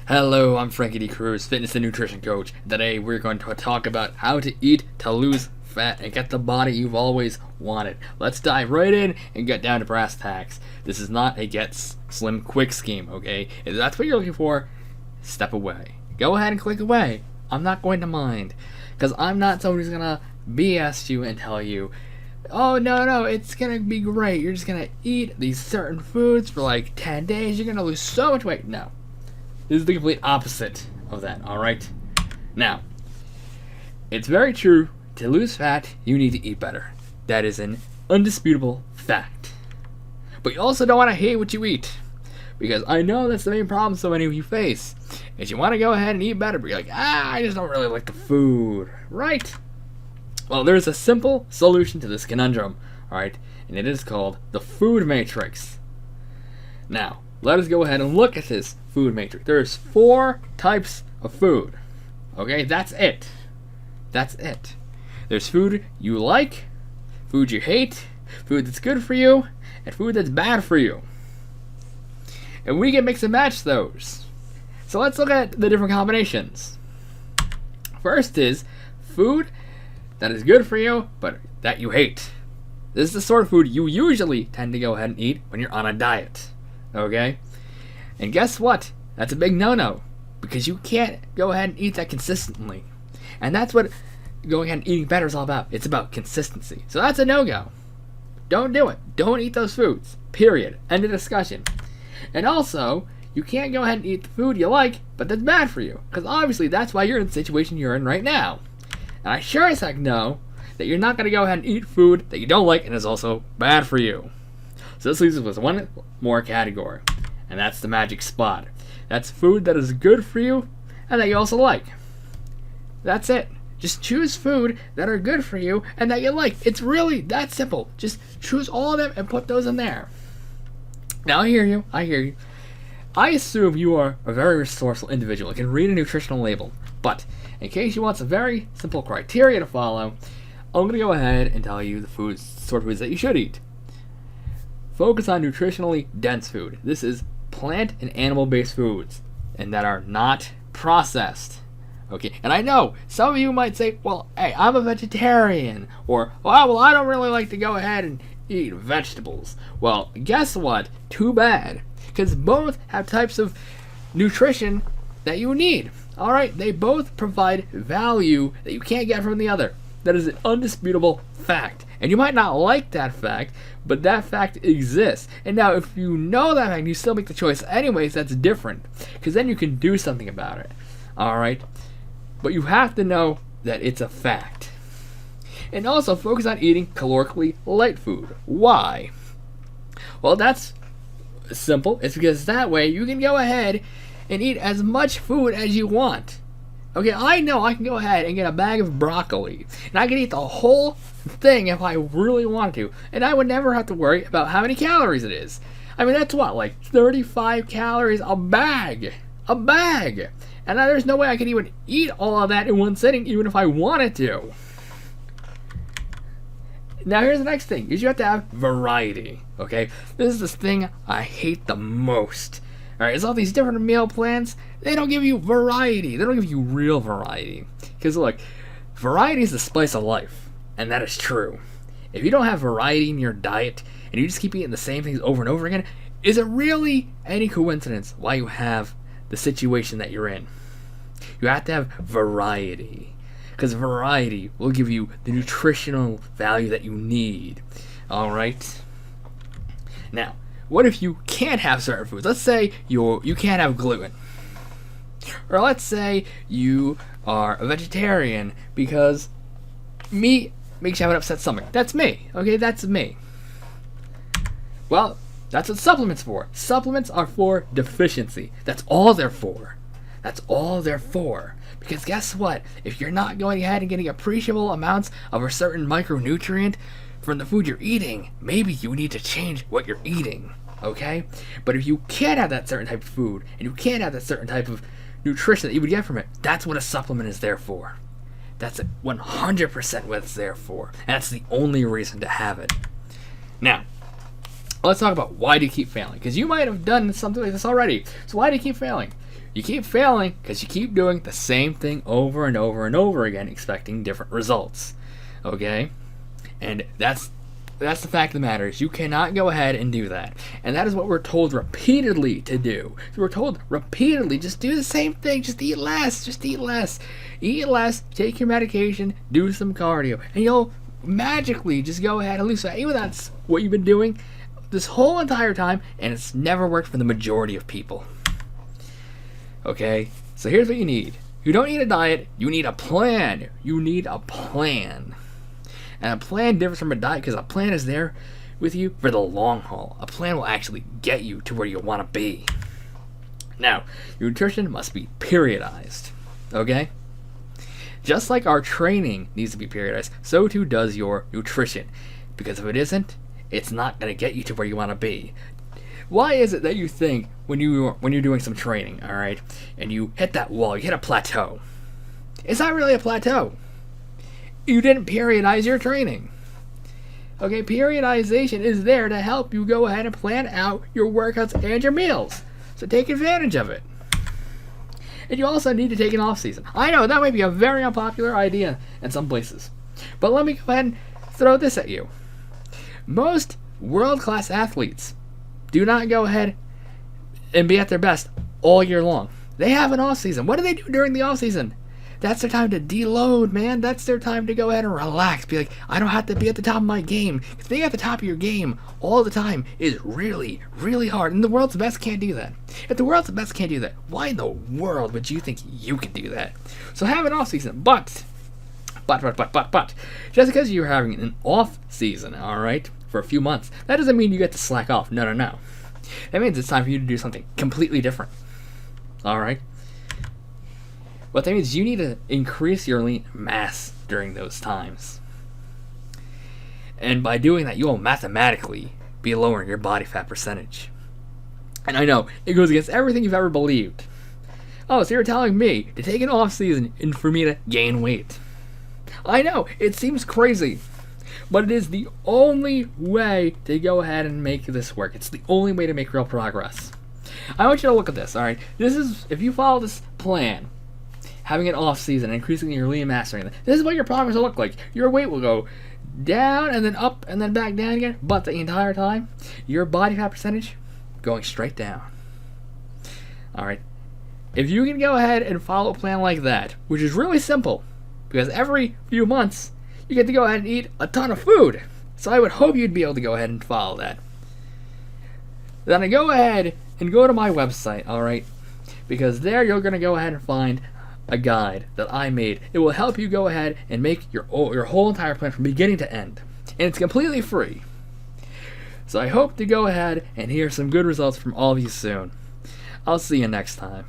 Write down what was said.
Hello, I'm Frankie D. Cruz, fitness and nutrition coach. Today we're going to talk about how to eat to lose fat and get the body you've always wanted. Let's dive right in and get down to brass tacks. This is not a get slim quick scheme, okay? If that's what you're looking for, step away. Go ahead and click away. I'm not going to mind, because I'm not someone who's gonna BS you and tell you, oh no, it's gonna be great. You're just gonna eat these certain foods for like 10 days. You're gonna lose so much weight. No. This is the complete opposite of that, alright? Now, it's very true, to lose fat, you need to eat better. That is an undisputable fact. But you also don't want to hate what you eat, because I know that's the main problem so many of you face, is you want to go ahead and eat better, but you're like, I just don't really like the food, right? Well, there's a simple solution to this conundrum, alright? And it is called the food matrix. Now, let us go ahead and look at this food matrix. There's 4 types of food. Okay, that's it. That's it. There's food you like, food you hate, food that's good for you, and food that's bad for you. And we can mix and match those. So let's look at the different combinations. First is food that is good for you, but that you hate. This is the sort of food you usually tend to go ahead and eat when you're on a diet. Okay? And guess what? That's a big no-no, because you can't go ahead and eat that consistently. And that's what going ahead and eating better is all about. It's about consistency. So that's a no-go. Don't do it. Don't eat those foods. Period. End of discussion. And also, you can't go ahead and eat the food you like, but that's bad for you. Because obviously that's why you're in the situation you're in right now. And I sure as heck know that you're not going to go ahead and eat food that you don't like and is also bad for you. So this leaves us with one more category, and that's the magic spot. That's food that is good for you and that you also like. That's it. Just choose food that are good for you and that you like. It's really that simple. Just choose all of them and put those in there. Now I hear you. I assume you are a very resourceful individual and can read a nutritional label. But in case you want some very simple criteria to follow, I'm going to go ahead and tell you the sort of foods that you should eat. Focus on nutritionally dense food. This is plant and animal-based foods, and that are not processed. Okay, and I know some of you might say, well, hey, I'm a vegetarian, or, well, I don't really like to go ahead and eat vegetables. Well, guess what? Too bad, because both have types of nutrition that you need. Alright, they both provide value that you can't get from the other. That is an undisputable fact. And you might not like that fact, but that fact exists. And now, if you know that fact and you still make the choice anyways, that's different. Because then you can do something about it. Alright? But you have to know that it's a fact. And also, focus on eating calorically light food. Why? Well, that's simple. It's because that way you can go ahead and eat as much food as you want. Okay, I know I can go ahead and get a bag of broccoli, and I can eat the whole thing if I really wanted to, and I would never have to worry about how many calories it is. I mean, that's what, like 35 calories a bag. A bag! And there's no way I could even eat all of that in one sitting, even if I wanted to. Now here's the next thing, is you have to have variety, okay? This is this thing I hate the most. Alright, it's all these different meal plans. They don't give you variety. They don't give you real variety. Because look, variety is the spice of life. And that is true. If you don't have variety in your diet, and you just keep eating the same things over and over again, is it really any coincidence why you have the situation that you're in? You have to have variety. Because variety will give you the nutritional value that you need. Alright? Now, what if you can't have certain foods? Let's say you can't have gluten. Or let's say you are a vegetarian because meat makes you have an upset stomach. That's me. Okay, that's me. Well, that's what supplements for. Supplements are for deficiency. That's all they're for. That's all they're for. Because guess what? If you're not going ahead and getting appreciable amounts of a certain micronutrient from the food you're eating, maybe you need to change what you're eating, okay? But if you can't have that certain type of food, and you can't have that certain type of nutrition that you would get from it, that's what a supplement is there for. That's 100% what it's there for. And that's the only reason to have it. Now, let's talk about why do you keep failing? Because you might have done something like this already. So why do you keep failing? You keep failing because you keep doing the same thing over and over and over again, expecting different results. Okay? And that's the fact of the matter is you cannot go ahead and do that. And that is what we're told repeatedly to do. So we're told repeatedly, just do the same thing, just eat less, Eat less, take your medication, do some cardio, and you'll magically just go ahead and lose fat. Even that's what you've been doing this whole entire time, and it's never worked for the majority of people. Okay? So here's what you need. You don't need a diet, you need a plan. You need a plan. And a plan differs from a diet because a plan is there with you for the long haul. A plan will actually get you to where you want to be. Now, your nutrition must be periodized. Okay? Just like our training needs to be periodized, so too does your nutrition. Because if it isn't, it's not going to get you to where you want to be. Why is it that you think when you're doing some training, all right, and you hit that wall, you hit a plateau? It's not really a plateau. You didn't periodize your training. Okay, periodization is there to help you go ahead and plan out your workouts and your meals. So take advantage of it. And you also need to take an off season. I know that might be a very unpopular idea in some places. But let me go ahead and throw this at you. Most world-class athletes do not go ahead and be at their best all year long. They have an off season. What do they do during the off season? That's their time to deload, man. That's their time to go ahead and relax. Be like, I don't have to be at the top of my game. Because being at the top of your game all the time is really, really hard. And the world's best can't do that. If the world's best can't do that, why in the world would you think you can do that? So have an off season. But, just because you're having an off season, all right, for a few months, that doesn't mean you get to slack off. No. That means it's time for you to do something completely different. All right? What that means is you need to increase your lean mass during those times. And by doing that, you will mathematically be lowering your body fat percentage. And I know, it goes against everything you've ever believed. Oh, so you're telling me to take an off season and for me to gain weight. I know, it seems crazy. But it is the only way to go ahead and make this work. It's the only way to make real progress. I want you to look at this, alright? This is, if you follow this plan, having an off season, increasing your lean mass, this is what your progress will look like. Your weight will go down and then up and then back down again, but the entire time, your body fat percentage going straight down. Alright? If you can go ahead and follow a plan like that, which is really simple, because every few months, you get to go ahead and eat a ton of food. So I would hope you'd be able to go ahead and follow that. Then I go ahead and go to my website, alright? Because there you're going to go ahead and find a guide that I made. It will help you go ahead and make your whole entire plan from beginning to end. And it's completely free. So I hope to go ahead and hear some good results from all of you soon. I'll see you next time.